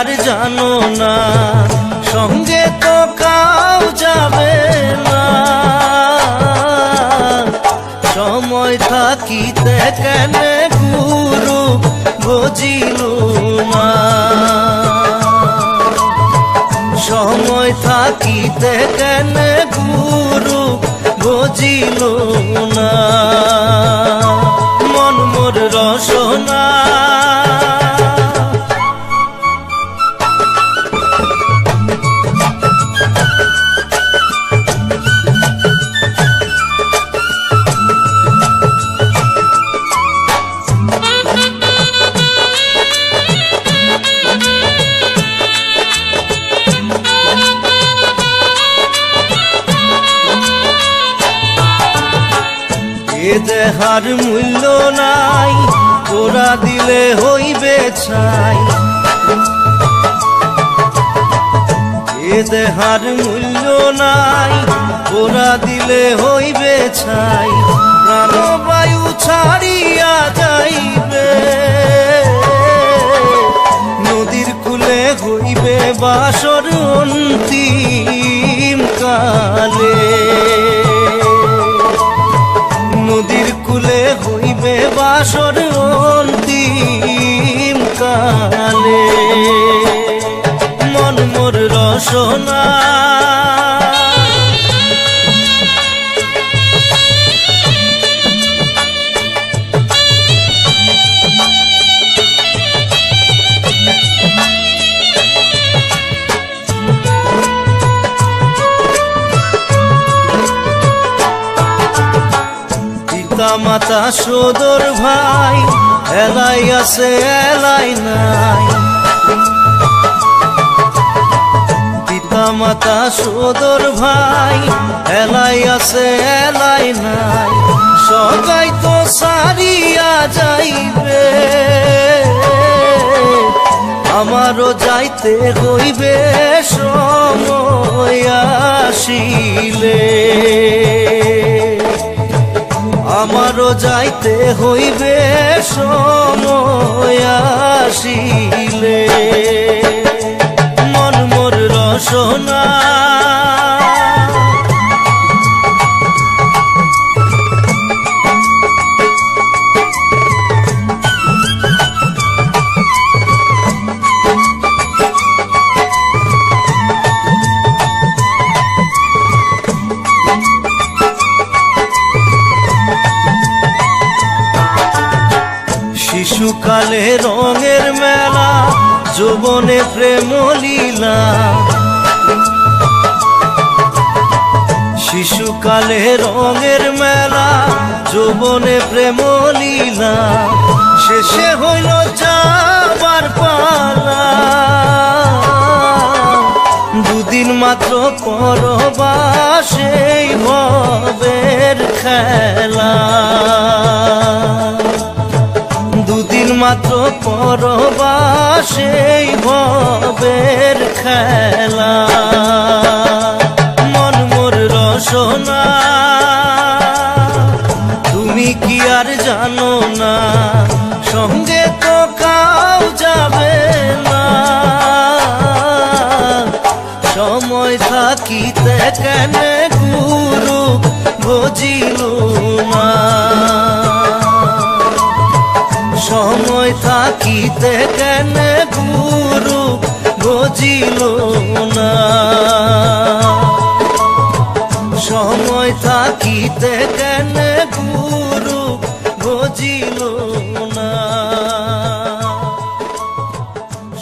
আর জানো না সঙ্গে তো কাউ যাবে না। সময় থাকিতে কেন গুরু বুঝিল না, সময় থাকিতে কেন গুরু বুঝিল না। মন মোর রসনা এ দেহার মূল্য নাই, ওরা দিলে হইবে ছাই। এ দেহার মূল্য নাই, ওরা দিলে হইবে ছাই। প্রাণবায়ু ছাড়িয়া যাইবে, নদীর কূলে হইবে বাসর অন্তিম কালে। নদীর কূলে হইবে বাসর অন্তিম কালে। মন মোর রসনা মাতা সদর ভাই এলাই আছে এলাই নাই। পিতা মাতা সদর ভাই এলাই আছে এলাই নাই। সবাই তো সারিয়া যাইবে, আমারও যাইতে হইবে সময় আসিলে। আমারও যাইতে হইবে সময় আসিলে। মন মোর রসনা শিশুকালে রঙের মেলা, যৌবনে প্রেম লীলা। শিশুকালে রঙের মেলা, যৌবনে প্রেম লীলা। শেষে হইল যাবার পালা, দুদিন মাত্র পরবাসে ভবের খেলা। দুদিন মাত্র পরবাসে ভবের খেলা। মন মোর রসনা তুমি কি আর জানো না সঙ্গে তো কাউ যাবে না। সময় থাকিতে কেন গুরু বুঝিল না, সময় থাকিতে কেন গুরু বুঝিল না। সময় থাকিতে কেন গুরু বুঝিল না।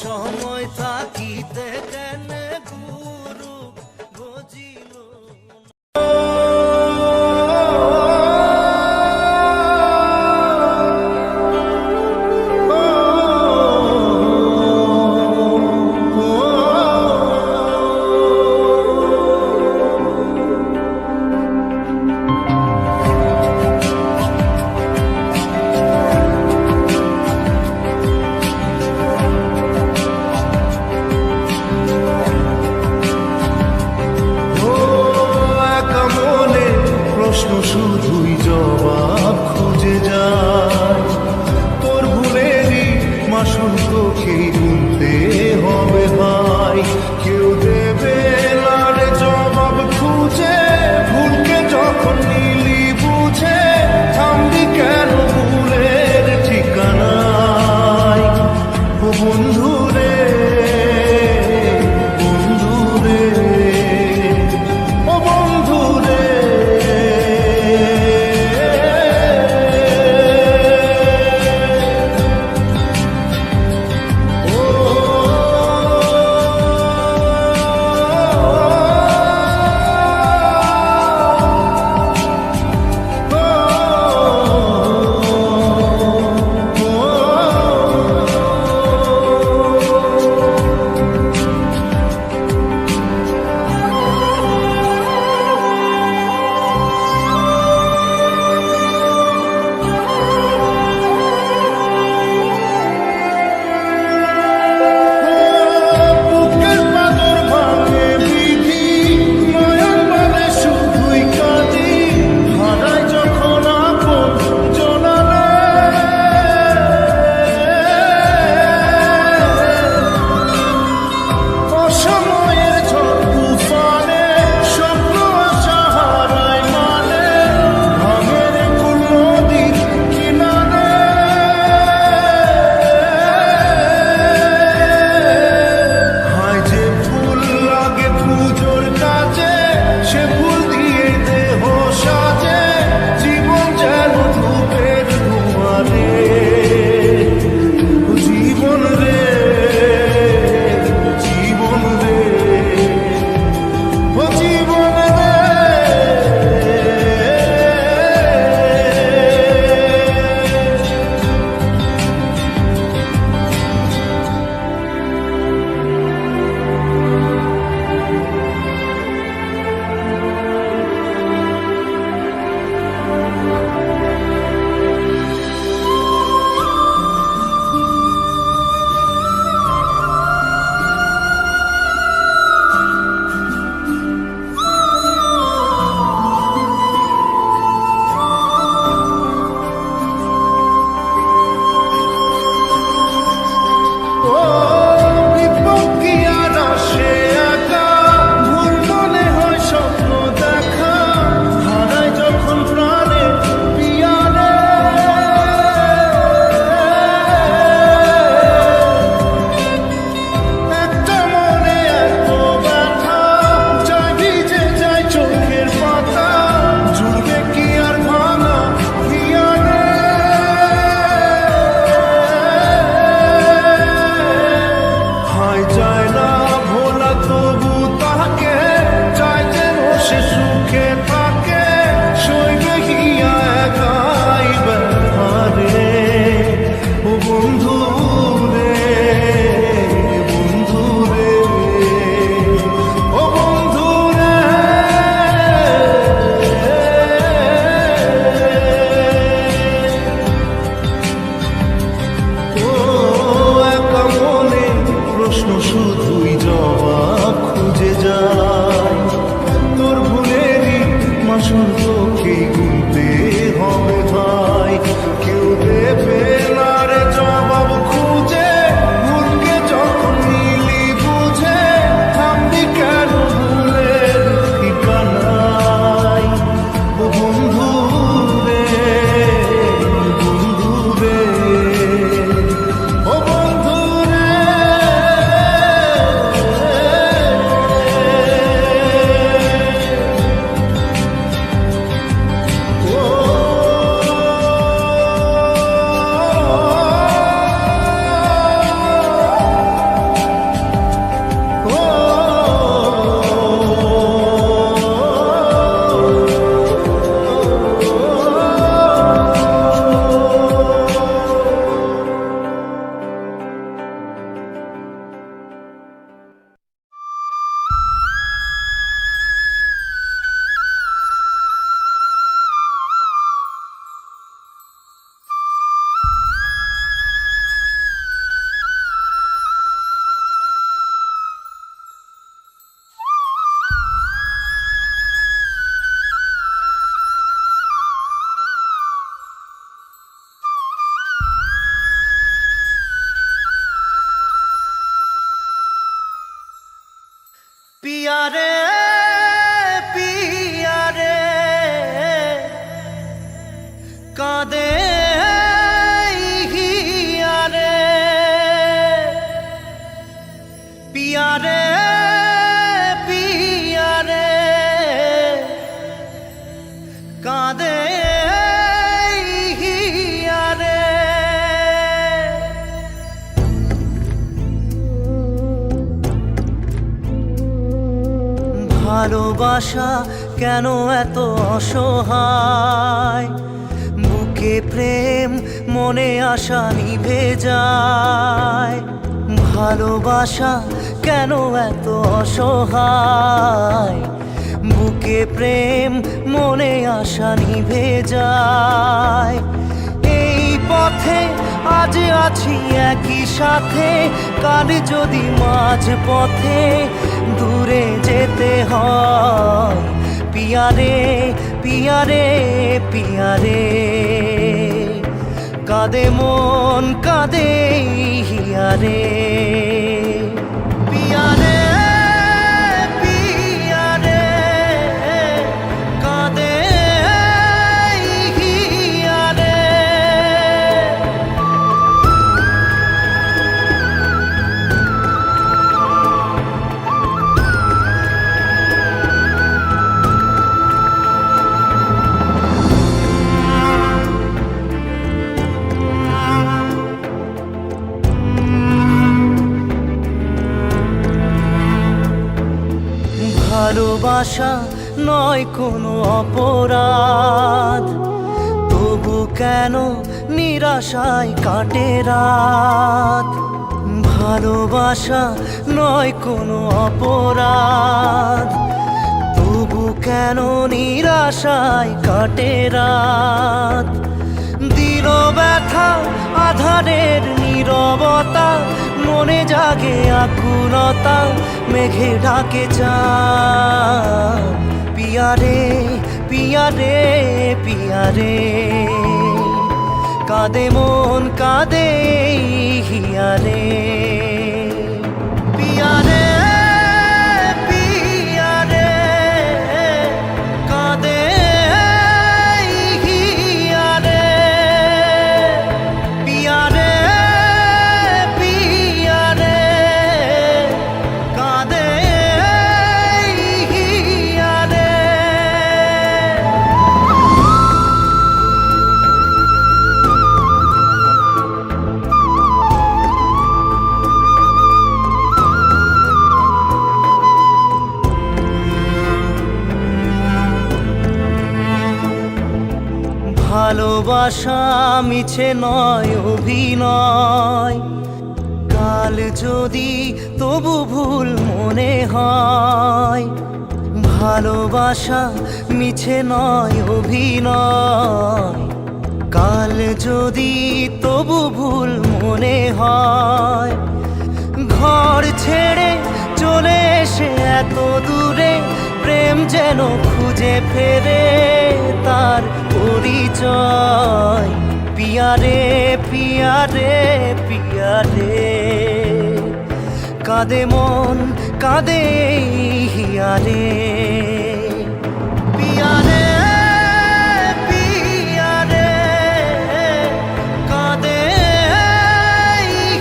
সময় থাকিতে কেন গুরু বুঝিল শুধুই জবাব খুঁজে যায়। তোর ভুলেরই মাসুল তোকে গুনতে হবে। বন্ধু রে, বন্ধু রে, ও বন্ধু রে। पिया रे कादे हिया रे ভালোবাসা কেন এত অসহায়, বুকে প্রেম মনে আশা নিভে যায়। ভালোবাসা কেন এত অসহায়, বুকে প্রেম মনে আশা নিভে যায়। এই পথে আজ আছি একই সাথে, কাল যদি মাঝ পথে দূরে যেতে হয়। পিয়ারে পিয়ারে পিয়ারে, কাঁদে মন কাঁদে হিয়ারে। পিয়ারে পিয়ারে, কাঁদে হিয়ারে। ভালোবাসা নয় কোনো অপরাধ, তবু কেন নিরাশায় কাটে রাত। ভালোবাসা নয় কোনো অপরাধ, তবু কেন নিরাশায় কাটে রাত। দিল ব্যথা আধারের নীরবতা, মনে জাগে আকুলতা, মেঘে ঢাকে চাঁদ। পিয়ারে পিয়ারে পিয়ারে, কাঁদে মন কাঁদে হিয়ারে। পিয়ারে পিয়ারে, কাঁদে হিয়ারে। পিয়ারে পিয়ারে, কাঁদে হিয়ারে। ভালোবাসা মিছে নয় অভিনয়, কাল যদি তবু ভুল মনে হয়। ভালোবাসা মিছে নয় অভিনয়, কাল যদি তবু ভুল মনে হয়। ঘর ছেড়ে চলে এসে এত দূরে, প্রেম যেন খুঁজে ফেরে তার পরিচয়। পিয়ারে পিয়ারে পিয়ারে, কাঁদে মন কাঁদে হিয়ারে। পিয়ারে পিয়ারে, কাঁদে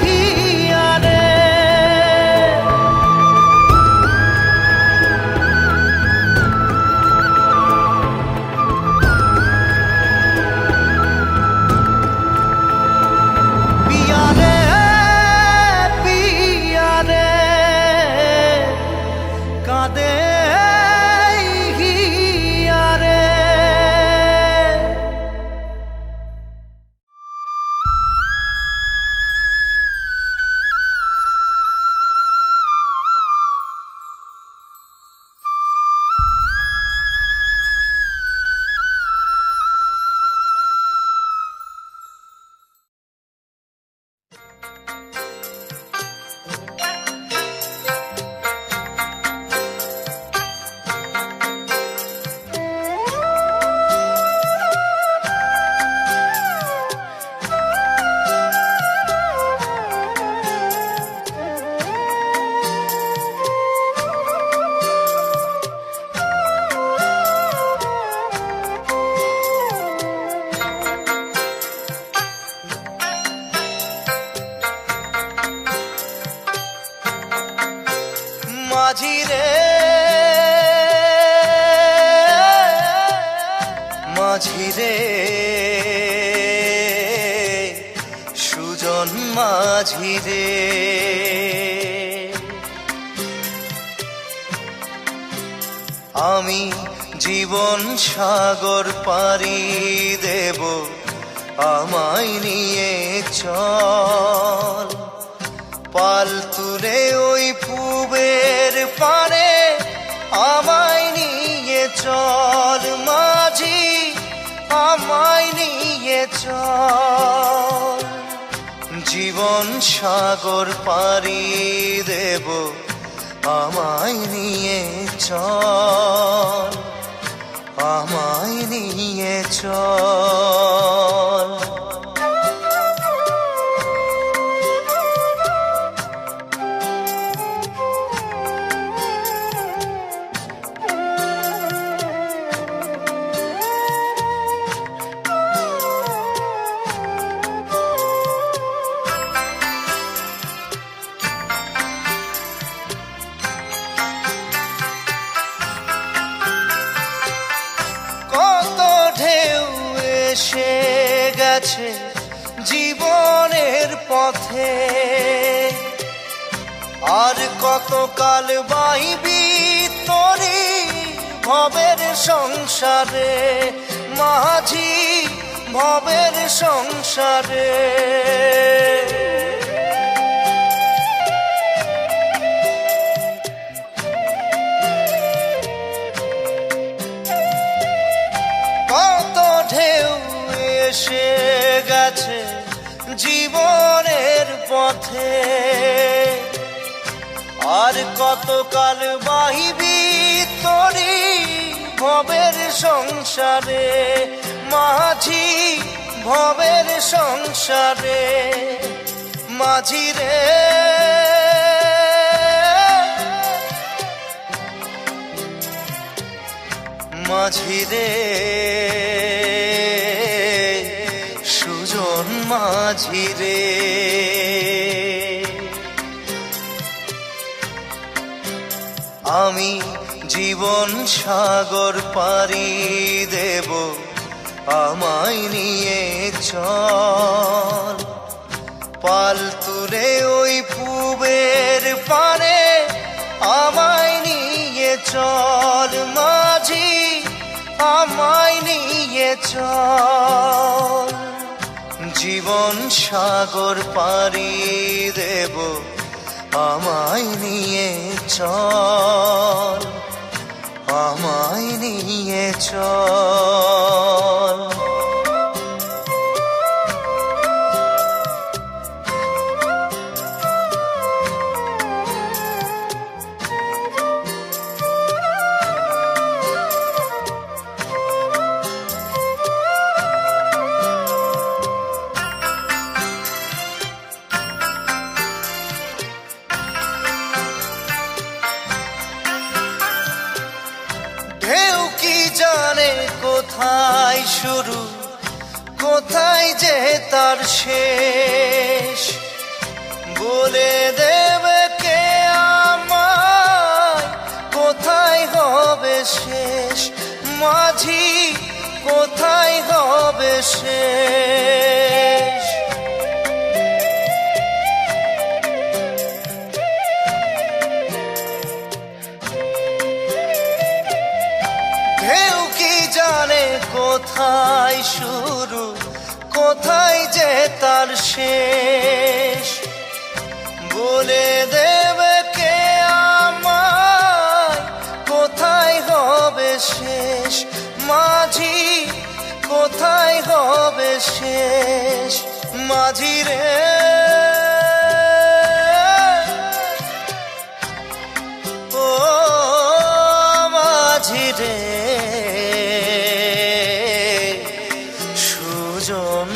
হিয়ারে। পিয়ারে পিয়ারে, কাঁদে হিয়ারে। মাঝি রে মাঝি রে, সুজন মাঝি রে। আমি জীবন সাগর পাড়ি দেব, আমায় নিয়ে চল। পাল তুলে ওই পুবের পারে আমায় নিয়ে চল, মাঝি আমায় নিয়ে চল। জীবন সাগর পাড়ি দেব, আমায় নিয়ে চল, আমায় নিয়ে চল। এসে গেছে জীবনের পথে, আর কতকাল বাইবি তোরি ভবের সংসারে, মাঝি ভবের সংসারে। এসে গেছে জীবনের পথে, আর কতকাল বাহিবি তোরি ভবের সংসারে, মাঝি ভবের সংসারে। মাঝি রে মাঝি রে সুজন মাঝি রে, আমি জীবন সাগর পাড়ি দেব, আমায় নিয়ে চল। পাল তুলে ওই পুবের পারে আমায় নিয়ে চল, মাঝি আমায় নিয়ে চল। জীবন সাগর পাড়ি দেব, আমায় নিয়ে চল, আমায় নিয়ে চল। ঢেউ কি জানে কোথায় শুরু, কোথায় যে তার শেষ, বলে দেবে কে আমায় কোথায় হবে শেষ, মাঝি কোথায় হবে শেষ। ঢেউ কি জানে কোথায় শুরু, কোথায় যে তার শেষ, বলে দেবে কে আমায় কোথায় হবে শেষ, মাঝি কোথায় হবে শেষ। মাঝি রে ও মাঝি রে সুজন